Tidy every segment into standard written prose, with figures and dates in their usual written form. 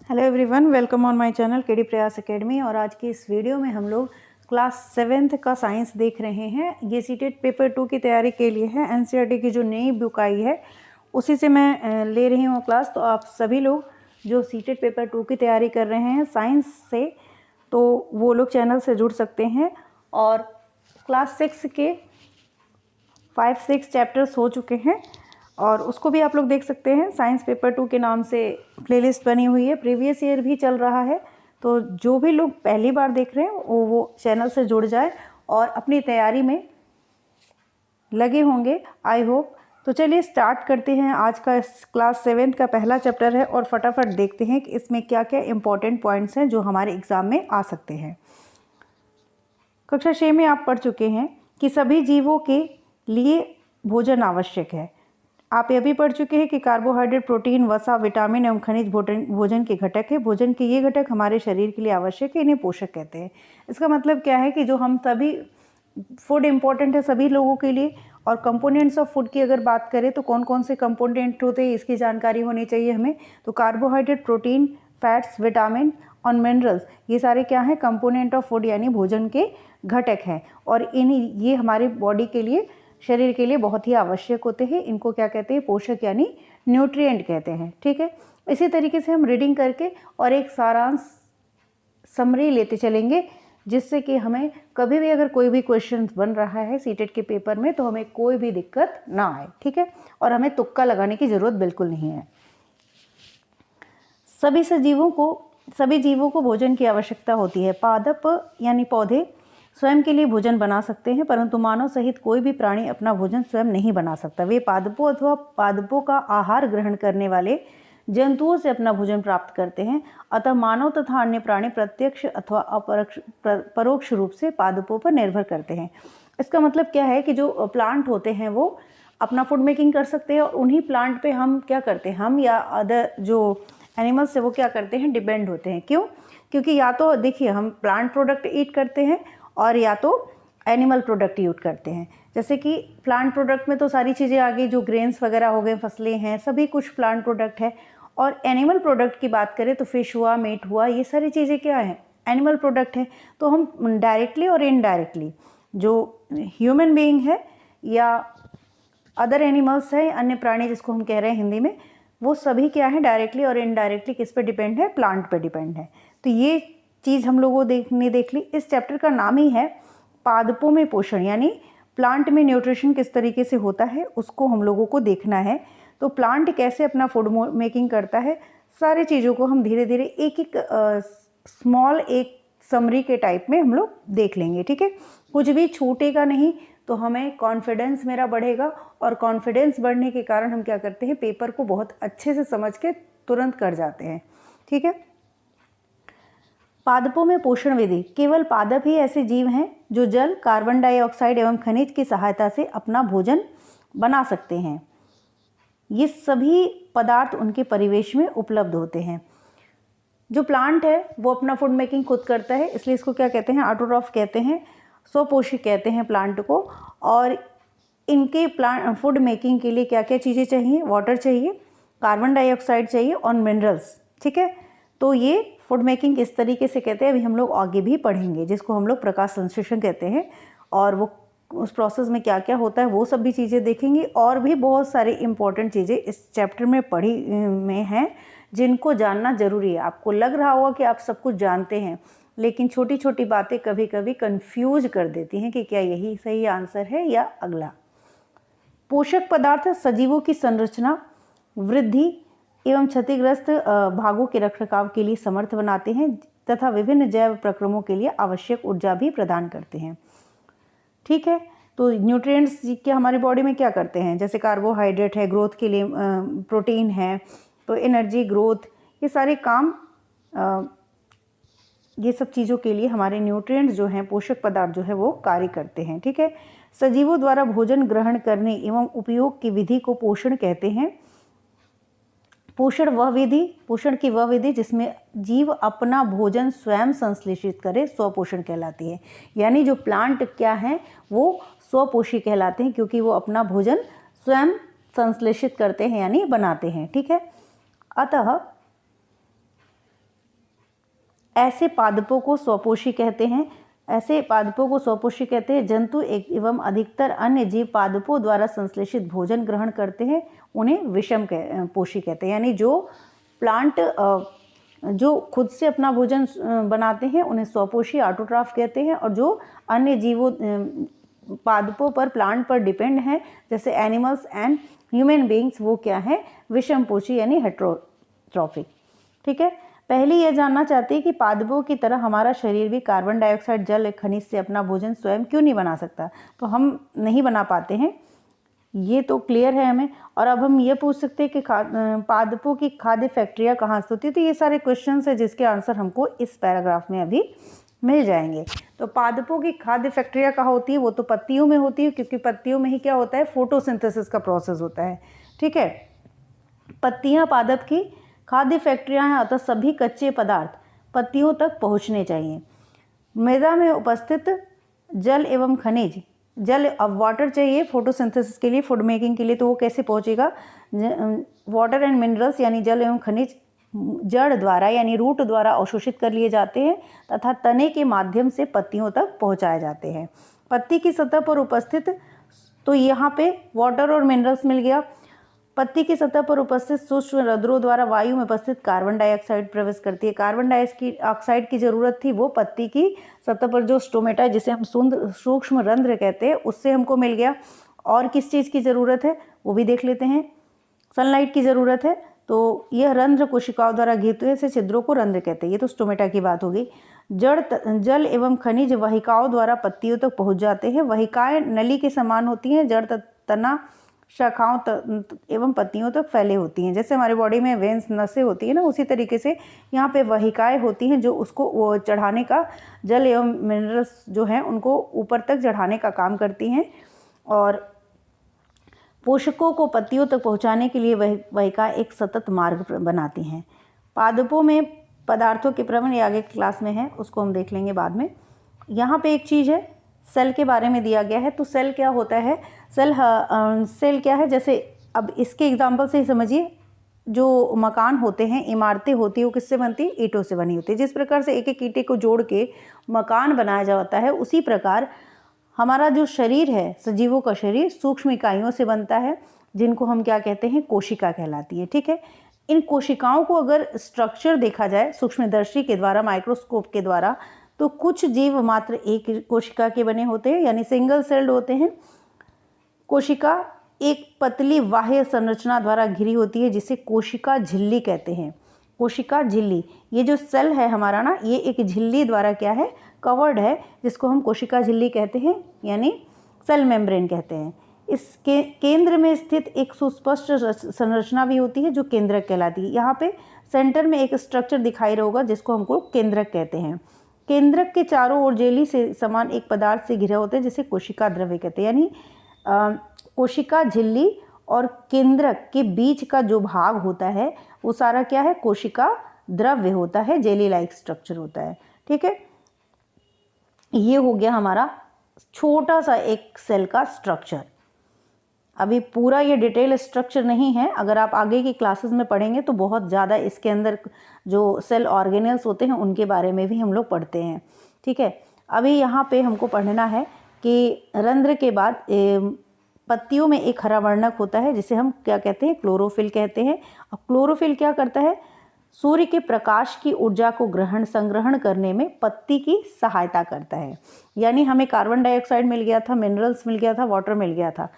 Hello everyone, welcome on my channel KD प्रयास academy. और आज की इस वीडियो में हम लोग क्लास 7th का साइंस देख रहे हैं। ये सीटेट पेपर 2 की तैयारी के लिए है। एनसीईआरटी की जो नई बुक आई है उसी से मैं ले रही हूँ क्लास। तो आप सभी लोग जो सीटेट पेपर 2 की तैयारी कर रहे हैं साइंस से, तो वो लोग चैनल से जुड़ सकते हैं। और क्लास 6 के 5-6 चैप्टर्स हो चुके हैं और उसको भी आप लोग देख सकते हैं। साइंस पेपर 2 के नाम से प्लेलिस्ट बनी हुई है, प्रीवियस ईयर भी चल रहा है। तो जो भी लोग पहली बार देख रहे हैं वो चैनल से जुड़ जाए और अपनी तैयारी में लगे होंगे, आई होप। तो चलिए स्टार्ट करते हैं। आज का क्लास 7 का पहला चैप्टर है और फटाफट देखते हैं कि इसमें क्या क्या इंपॉर्टेंट पॉइंट्स हैं जो हमारे एग्ज़ाम में आ सकते हैं। कक्षा 6 में आप पढ़ चुके हैं कि सभी जीवों के लिए भोजन आवश्यक है। आप यह भी पढ़ चुके हैं कि कार्बोहाइड्रेट, प्रोटीन, वसा, विटामिन एवं खनिज भोजन के घटक है। भोजन के ये घटक हमारे शरीर के लिए आवश्यक है, इन्हें पोषक कहते हैं। इसका मतलब क्या है कि जो हम सभी फूड इम्पोर्टेंट है सभी लोगों के लिए। और कंपोनेंट्स ऑफ फूड की अगर बात करें तो कौन कौन से कंपोनेंट होते हैं इसकी जानकारी होनी चाहिए हमें। तो कार्बोहाइड्रेट, प्रोटीन, फैट्स, विटामिन और मिनरल्स, ये सारे क्या हैं? कंपोनेंट ऑफ फूड यानी भोजन के घटक हैं। और ये हमारे बॉडी के लिए, शरीर के लिए बहुत ही आवश्यक होते हैं। इनको क्या कहते हैं? पोषक यानी न्यूट्रिएंट कहते हैं। ठीक है, इसी तरीके से हम रीडिंग करके और एक सारांश समरी लेते चलेंगे, जिससे कि हमें कभी भी अगर कोई भी क्वेश्चन बन रहा है सीटेट के पेपर में तो हमें कोई भी दिक्कत ना आए। ठीक है, और हमें तुक्का लगाने की ज़रूरत बिल्कुल नहीं है। सभी जीवों को भोजन की आवश्यकता होती है। पादप यानी पौधे स्वयं के लिए भोजन बना सकते हैं, परंतु मानव सहित कोई भी प्राणी अपना भोजन स्वयं नहीं बना सकता। वे पादपों अथवा पादपों का आहार ग्रहण करने वाले जंतुओं से अपना भोजन प्राप्त करते हैं। अतः मानव तथा अन्य प्राणी प्रत्यक्ष अथवा परोक्ष रूप से पादपों पर निर्भर करते हैं। इसका मतलब क्या है कि जो प्लांट होते हैं वो अपना फूड मेकिंग कर सकते हैं और उन्हीं प्लांट पे हम क्या करते हैं, हम या अदर जो एनिमल्स से वो क्या करते हैं? डिपेंड होते हैं। क्यों? क्योंकि या तो देखिए हम प्लांट प्रोडक्ट ईट करते हैं और या तो एनिमल प्रोडक्ट यूज करते हैं। जैसे कि प्लांट प्रोडक्ट में तो सारी चीज़ें आ गई, जो ग्रेन्स वगैरह हो गए, फसलें हैं, सभी कुछ प्लांट प्रोडक्ट है। और एनिमल प्रोडक्ट की बात करें तो फिश हुआ, मीट हुआ, ये सारी चीज़ें क्या है? एनिमल प्रोडक्ट है। तो हम डायरेक्टली और इनडायरेक्टली जो ह्यूमन बीइंग है या अदर एनिमल्स है, अन्य प्राणी जिसको हम कह रहे हैं हिंदी में, वो सभी क्या है? डायरेक्टली और इनडायरेक्टली किस पे डिपेंड है? प्लांट पे डिपेंड है। तो ये चीज़ हम लोगों ने देख ली। इस चैप्टर का नाम ही है पादपों में पोषण, यानी प्लांट में न्यूट्रिशन किस तरीके से होता है उसको हम लोगों को देखना है। तो प्लांट कैसे अपना फूड मेकिंग करता है, सारी चीज़ों को हम धीरे धीरे एक एक स्मॉल एक समरी के टाइप में हम लोग देख लेंगे। ठीक है, कुछ भी छूटेगा नहीं, तो हमें कॉन्फिडेंस मेरा बढ़ेगा। और कॉन्फिडेंस बढ़ने के कारण हम क्या करते हैं? पेपर को बहुत अच्छे से समझ के तुरंत कर जाते हैं। ठीक है, पादपों में पोषण विधि। केवल पादप ही ऐसे जीव हैं जो जल, कार्बन डाइऑक्साइड एवं खनिज की सहायता से अपना भोजन बना सकते हैं। ये सभी पदार्थ उनके परिवेश में उपलब्ध होते हैं। जो प्लांट है वो अपना फूड मेकिंग खुद करता है, इसलिए इसको क्या कहते हैं? ऑटोट्रॉफ कहते हैं, स्वपोषी कहते हैं प्लांट को। और इनके प्लांट फूड मेकिंग के लिए क्या क्या चीज़ें चाहिए? वाटर चाहिए, कार्बन डाइऑक्साइड चाहिए और मिनरल्स। ठीक है, तो ये फूड मेकिंग किस तरीके से कहते हैं अभी हम लोग आगे भी पढ़ेंगे, जिसको हम लोग प्रकाश संश्लेषण कहते हैं। और वो उस प्रोसेस में क्या क्या होता है वो सब भी चीज़ें देखेंगे। और भी बहुत सारी इंपॉर्टेंट चीज़ें इस चैप्टर में पढ़ी में हैं जिनको जानना ज़रूरी है। आपको लग रहा होगा कि आप सब कुछ जानते हैं, लेकिन छोटी छोटी बातें कभी कभी कंफ्यूज कर देती हैं कि क्या यही सही आंसर है या अगला। पोषक पदार्थ सजीवों की संरचना, वृद्धि एवं क्षतिग्रस्त भागों के रखरखाव के लिए समर्थ बनाते हैं तथा विभिन्न जैव प्रक्रमों के लिए आवश्यक ऊर्जा भी प्रदान करते हैं। ठीक है, तो न्यूट्रिएंट्स के हमारी बॉडी में क्या करते हैं? जैसे कार्बोहाइड्रेट है, ग्रोथ के लिए प्रोटीन है, तो एनर्जी, ग्रोथ, ये सारे काम ये सब चीज़ों के लिए हमारे न्यूट्रिएंट्स जो हैं, पोषक पदार्थ जो है वो कार्य करते हैं। ठीक है, सजीवों द्वारा भोजन ग्रहण करने एवं उपयोग की विधि को पोषण कहते हैं। पोषण की वह विधि जिसमें जीव अपना भोजन स्वयं संश्लेषित करे, स्वपोषण कहलाती है। यानी जो प्लांट क्या हैं वो स्वपोषी कहलाते हैं, क्योंकि वो अपना भोजन स्वयं संश्लेषित करते हैं यानी बनाते हैं। ठीक है, अतः ऐसे पादपों को स्वपोषी कहते हैं। ऐसे पादपों को स्वपोषी कहते हैं। जंतु एवं अधिकतर अन्य जीव पादपों द्वारा संश्लेषित भोजन ग्रहण करते हैं, उन्हें विषम पोषी कहते हैं। यानी जो प्लांट जो खुद से अपना भोजन बनाते हैं उन्हें स्वपोषी ऑटोट्रॉफ कहते हैं, और जो अन्य जीवों पादपों पर प्लांट पर डिपेंड हैं जैसे एनिमल्स एंड ह्यूमन बींग्स, वो क्या है, विषम पोषी यानी हेटेरोट्रॉफिक। ठीक है, पहले यह जानना चाहते हैं कि पादपों की तरह हमारा शरीर भी कार्बन डाइऑक्साइड, जल, खनिज से अपना भोजन स्वयं क्यों नहीं बना सकता। तो हम नहीं बना पाते हैं, ये तो क्लियर है हमें। और अब हम ये पूछ सकते हैं कि पादपों की खाद्य फैक्ट्रियाँ कहाँ से होती है। तो ये सारे क्वेश्चंस हैं जिसके आंसर हमको इस पैराग्राफ में अभी मिल जाएंगे। तो पादपों की खाद्य फैक्ट्रियाँ कहाँ होती है, वो तो पत्तियों में होती है, क्योंकि पत्तियों में ही क्या होता है, फोटोसिंथेसिस का प्रोसेस होता है। ठीक है, पत्तियाँ पादप की खाद्य फैक्ट्रियाँ हैं, अतः सभी कच्चे पदार्थ पत्तियों तक पहुँचने चाहिए। मृदा में उपस्थित जल एवं खनिज, जल अब वाटर चाहिए फोटोसिंथेसिस के लिए, फूड मेकिंग के लिए, तो वो कैसे पहुँचेगा, वाटर एंड मिनरल्स यानी जल एवं खनिज जड़ द्वारा यानी रूट द्वारा अवशोषित कर लिए जाते हैं तथा तने के माध्यम से पत्तियों तक पहुंचाए जाते हैं। पत्ती की सतह पर उपस्थित, तो यहाँ पे वाटर और मिनरल्स मिल गया। पत्ती की सतह पर उपस्थित सूक्ष्म रंध्रों द्वारा वायु में उपस्थित कार्बन डाइऑक्साइड प्रवेश करती है। कार्बन डाइऑक्साइड की जरूरत थी, वो पत्ती की सतह पर जो स्टोमेटा जिसे हम सूक्ष्म रंध्र कहते हैं उससे हमको मिल गया। और किस चीज़ की ज़रूरत है वो भी देख लेते हैं। सनलाइट की ज़रूरत है, तो यह रंध्र कोशिकाओं द्वारा घिरे हुए से छिद्रों को रंध्र कहते हैं। ये तो स्टोमेटा की बात होगी। जल एवं खनिज वाहिकाओं द्वारा पत्तियों तक पहुंच जाते हैं। वाहिकाएं नली के समान होती हैं, जड़ तना शाखाओं एवं पत्तियों तक फैले होती हैं। जैसे हमारे बॉडी में वेंस नसें होती है ना, उसी तरीके से यहाँ पे वाहिकाएं होती हैं जो उसको चढ़ाने का, जल एवं मिनरल्स जो हैं उनको ऊपर तक चढ़ाने का काम करती हैं और पोषकों को पत्तियों तक पहुँचाने के लिए वाहिका एक सतत मार्ग बनाती हैं। पादपों में पदार्थों के प्रवण ये आगे क्लास में है, उसको हम देख लेंगे बाद में। यहाँ पे एक चीज़ है, सेल के बारे में दिया गया है। तो सेल क्या होता है, सेल क्या है, जैसे अब इसके एग्जांपल से ही समझिए, जो मकान होते हैं, इमारतें होती है, वो किससे बनती है, ईंटों से बनी होती है। जिस प्रकार से एक एक ईंटे को जोड़ के मकान बनाया जाता है, उसी प्रकार हमारा जो शरीर है, सजीवों का शरीर सूक्ष्म इकाइयों से बनता है, जिनको हम क्या कहते हैं, कोशिका कहलाती है। ठीक है, इन कोशिकाओं को अगर स्ट्रक्चर देखा जाए सूक्ष्मदर्शी के द्वारा, माइक्रोस्कोप के द्वारा, तो कुछ जीव मात्र एक कोशिका के बने होते हैं यानी सिंगल सेल्ड होते हैं। कोशिका एक पतली बाह्य संरचना द्वारा घिरी होती है जिसे कोशिका झिल्ली कहते हैं। कोशिका झिल्ली, ये जो सेल है हमारा ना, ये एक झिल्ली द्वारा क्या है, कवर्ड है, जिसको हम कोशिका झिल्ली कहते हैं यानी सेल मेम्ब्रेन कहते हैं। इसके केंद्र में स्थित एक सुस्पष्ट संरचना भी होती है जो केंद्रक कहलाती है। यहाँ पे सेंटर में एक स्ट्रक्चर दिखाई रहा होगा जिसको हमको केंद्रक कहते हैं। केंद्रक के चारों ओर जेली से समान एक पदार्थ से घिरा होता है जिसे कोशिका द्रव्य कहते हैं। यानी कोशिका झिल्ली और केंद्रक के बीच का जो भाग होता है वो सारा क्या है, कोशिका द्रव्य होता है, जेली लाइक स्ट्रक्चर होता है। ठीक है, ये हो गया हमारा छोटा सा एक सेल का स्ट्रक्चर। अभी पूरा ये डिटेल स्ट्रक्चर नहीं है, अगर आप आगे की क्लासेस में पढ़ेंगे तो बहुत ज़्यादा इसके अंदर जो सेल ऑर्गेनेल्स होते हैं उनके बारे में भी हम लोग पढ़ते हैं। ठीक है, अभी यहाँ पे हमको पढ़ना है कि रंध्र के बाद पत्तियों में एक हरा वर्णक होता है जिसे हम क्या कहते हैं, क्लोरोफिल कहते हैं। अब क्लोरोफिल क्या करता है, सूर्य के प्रकाश की ऊर्जा को संग्रहण करने में पत्ती की सहायता करता है। यानी हमें कार्बन डाइऑक्साइड मिल गया था, मिनरल्स मिल गया था, वाटर मिल गया था।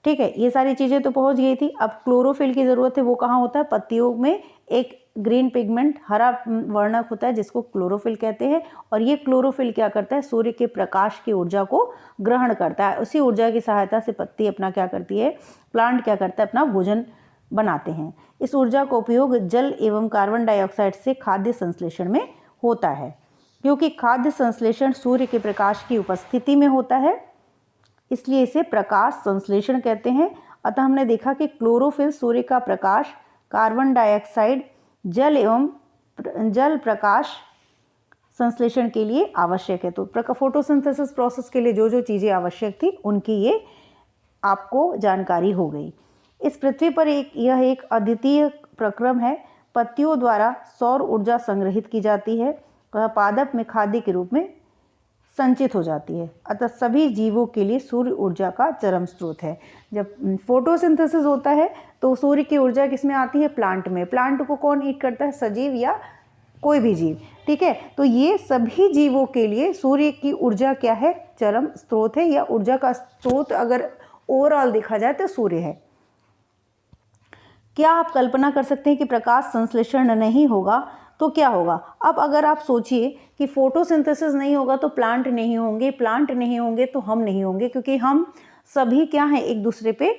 ठीक है, ये सारी चीज़ें तो पहुंच गई थी। अब क्लोरोफिल की ज़रूरत है, वो कहाँ होता है, पत्तियों में एक ग्रीन पिगमेंट हरा वर्णक होता है जिसको क्लोरोफिल कहते हैं। और ये क्लोरोफिल क्या करता है, सूर्य के प्रकाश की ऊर्जा को ग्रहण करता है। उसी ऊर्जा की सहायता से पत्ती अपना क्या करती है, प्लांट क्या करता है, अपना भोजन बनाते हैं। इस ऊर्जा का उपयोग जल एवं कार्बन डाइऑक्साइड से खाद्य संश्लेषण में होता है। क्योंकि खाद्य संश्लेषण सूर्य के प्रकाश की उपस्थिति में होता है, इसलिए इसे प्रकाश संश्लेषण कहते हैं। अतः हमने देखा कि क्लोरोफिल सूर्य का प्रकाश, कार्बन डाइऑक्साइड, जल प्रकाश संश्लेषण के लिए आवश्यक है। तो फोटोसिंथेसिस प्रोसेस के लिए जो जो चीज़ें आवश्यक थी उनकी ये आपको जानकारी हो गई। इस पृथ्वी पर यह एक अद्वितीय प्रक्रम है। पत्तियों द्वारा सौर ऊर्जा संग्रहित की जाती है। पादप में खाद्य के रूप में संचित हो जाती है। अतः सभी जीवों के लिए सूर्य ऊर्जा का चरम स्रोत है। जब फोटोसिंथेसिस होता है तो सूर्य की ऊर्जा किस में आती है? प्लांट में। प्लांट को कौन ईट करता है? सजीव या कोई भी जीव, ठीक है। तो ये सभी जीवों के लिए सूर्य की ऊर्जा क्या है? चरम स्रोत है, या ऊर्जा का स्रोत अगर ओवरऑल देखा जाए तो सूर्य है। क्या आप कल्पना कर सकते हैं कि प्रकाश संश्लेषण नहीं होगा तो क्या होगा? अब अगर आप सोचिए कि फोटोसिंथेसिस नहीं होगा तो प्लांट नहीं होंगे, प्लांट नहीं होंगे तो हम नहीं होंगे, क्योंकि हम सभी क्या हैं? एक दूसरे पे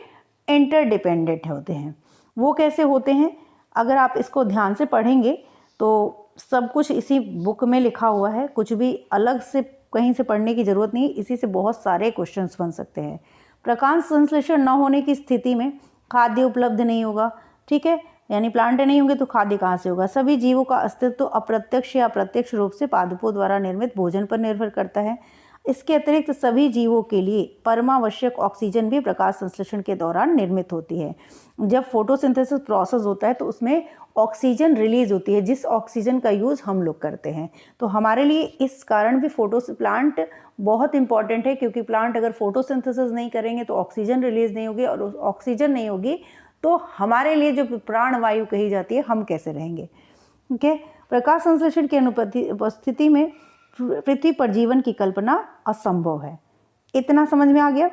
इंटरडिपेंडेंट होते हैं। वो कैसे होते हैं? अगर आप इसको ध्यान से पढ़ेंगे तो सब कुछ इसी बुक में लिखा हुआ है, कुछ भी अलग से कहीं से पढ़ने की ज़रूरत नहीं, इसी से बहुत सारे क्वेश्चंस बन सकते हैं। प्रकाश संश्लेषण न होने की स्थिति में खाद्य उपलब्ध नहीं होगा, ठीक है, यानी प्लांट नहीं होंगे तो खाद्य कहाँ से होगा? सभी जीवों का अस्तित्व तो अप्रत्यक्ष या प्रत्यक्ष रूप से पादपों द्वारा निर्मित भोजन पर निर्भर करता है। इसके अतिरिक्त सभी जीवों के लिए परमावश्यक ऑक्सीजन भी प्रकाश संश्लेषण के दौरान निर्मित होती है। जब फोटोसिंथेसिस प्रोसेस होता है तो उसमें ऑक्सीजन रिलीज होती है, जिस ऑक्सीजन का यूज़ हम लोग करते हैं। तो हमारे लिए इस कारण भी प्लांट बहुत इंपॉर्टेंट है, क्योंकि प्लांट अगर फोटोसिंथेसिस नहीं करेंगे तो ऑक्सीजन रिलीज नहीं होगी, और ऑक्सीजन नहीं होगी तो हमारे लिए जो प्राणवायु कही जाती है, हम कैसे रहेंगे? ठीक है। प्रकाश संश्लेषण की उपस्थिति में पृथ्वी पर जीवन की कल्पना असंभव है। इतना समझ में आ गया?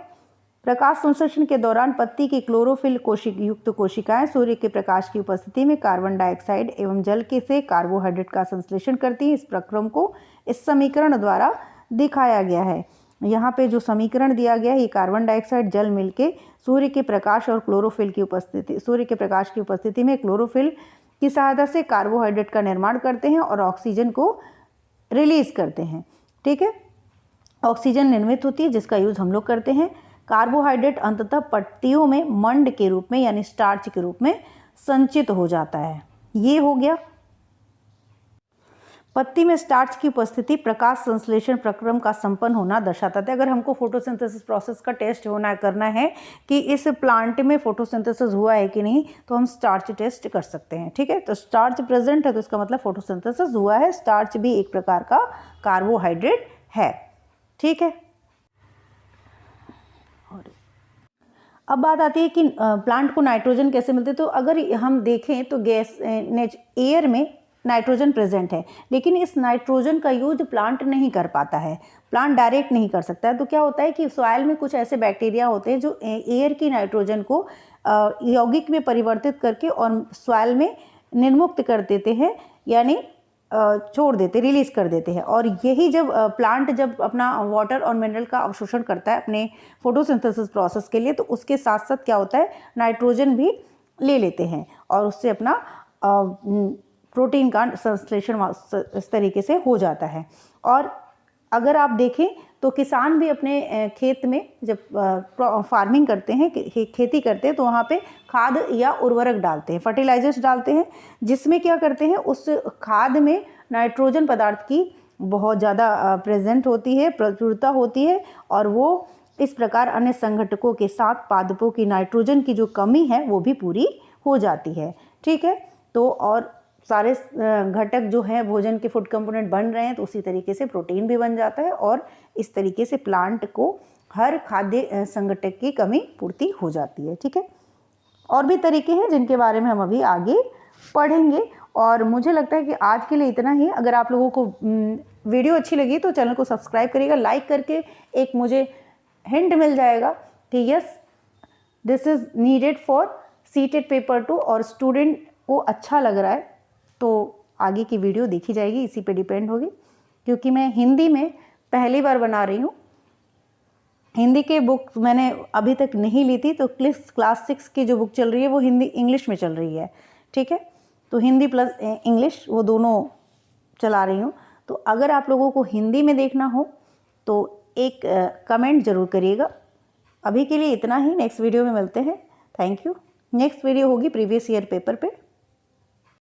प्रकाश संश्लेषण के दौरान पत्ती की क्लोरोफिल युक्त कोशिकाएं सूर्य के प्रकाश की उपस्थिति में कार्बन डाइऑक्साइड एवं जल के से कार्बोहाइड्रेट का संश्लेषण करती है। इस प्रक्रम को इस समीकरण द्वारा दिखाया गया है। यहाँ पे जो समीकरण दिया गया है, ये कार्बन डाइऑक्साइड जल मिलके सूर्य के प्रकाश और क्लोरोफिल की उपस्थिति सूर्य के प्रकाश की उपस्थिति में क्लोरोफिल की सहायता से कार्बोहाइड्रेट का निर्माण करते हैं और ऑक्सीजन को रिलीज करते हैं, ठीक है। ऑक्सीजन निर्मित होती है जिसका यूज़ हम लोग करते हैं। कार्बोहाइड्रेट अंततः पत्तियों में मंड के रूप में यानी स्टार्च के रूप में संचित हो जाता है। ये हो गया। पत्ती में स्टार्च की उपस्थिति प्रकाश संश्लेषण प्रक्रम का संपन्न होना दर्शाता है। अगर हमको फोटोसिंथेसिस प्रोसेस का टेस्ट करना है कि इस प्लांट में फोटोसिंथेसिस हुआ है कि नहीं, तो हम स्टार्च टेस्ट कर सकते हैं, ठीक है। तो स्टार्च प्रेजेंट है तो इसका मतलब फोटोसिंथेसिस हुआ है। स्टार्च भी एक प्रकार का कार्बोहाइड्रेट है, ठीक है। अब बात आती है कि प्लांट को नाइट्रोजन कैसे मिलते हैं। तो अगर हम देखें तो एयर में नाइट्रोजन प्रेजेंट है, लेकिन इस नाइट्रोजन का यूज प्लांट नहीं कर पाता है, प्लांट डायरेक्ट नहीं कर सकता है। तो क्या होता है कि सॉइल में कुछ ऐसे बैक्टीरिया होते हैं जो एयर की नाइट्रोजन को यौगिक में परिवर्तित करके और सॉइल में निर्मुक्त कर देते हैं, यानी छोड़ देते, रिलीज कर देते हैं। और यही जब प्लांट जब अपना वाटर और मिनरल का अवशोषण करता है अपने फोटोसिंथेसिस प्रोसेस के लिए, तो उसके साथ साथ क्या होता है, नाइट्रोजन भी ले लेते हैं और उससे अपना प्रोटीन का संश्लेषण इस तरीके से हो जाता है। और अगर आप देखें तो किसान भी अपने खेत में जब फार्मिंग करते हैं, खेती करते हैं, तो वहाँ पे खाद या उर्वरक डालते हैं, फर्टिलाइजर्स डालते हैं, जिसमें क्या करते हैं, उस खाद में नाइट्रोजन पदार्थ की बहुत ज़्यादा प्रेजेंट होती है, प्रचुरता होती है, और वो इस प्रकार अन्य संघटकों के साथ पादपों की नाइट्रोजन की जो कमी है वो भी पूरी हो जाती है, ठीक है। तो और सारे घटक जो हैं भोजन के फूड कंपोनेंट बन रहे हैं, तो उसी तरीके से प्रोटीन भी बन जाता है और इस तरीके से प्लांट को हर खाद्य संघटक की कमी पूर्ति हो जाती है, ठीक है। और भी तरीके हैं जिनके बारे में हम अभी आगे पढ़ेंगे। और मुझे लगता है कि आज के लिए इतना ही। अगर आप लोगों को वीडियो अच्छी लगी तो चैनल को सब्सक्राइब करिएगा, लाइक करके एक मुझे हिंट मिल जाएगा कि yes this is needed for seated paper 2 और स्टूडेंट को अच्छा लग रहा है तो आगे की वीडियो देखी जाएगी, इसी पे डिपेंड होगी। क्योंकि मैं हिंदी में पहली बार बना रही हूँ, हिंदी के बुक मैंने अभी तक नहीं ली थी, तो क्लास 6 की जो बुक चल रही है वो हिंदी इंग्लिश में चल रही है, ठीक है। तो हिंदी प्लस इंग्लिश वो दोनों चला रही हूँ। तो अगर आप लोगों को हिंदी में देखना हो तो एक कमेंट ज़रूर करिएगा। अभी के लिए इतना ही, नेक्स्ट वीडियो में मिलते हैं। Thank you. नेक्स्ट वीडियो होगी प्रीवियस ईयर पेपर पे।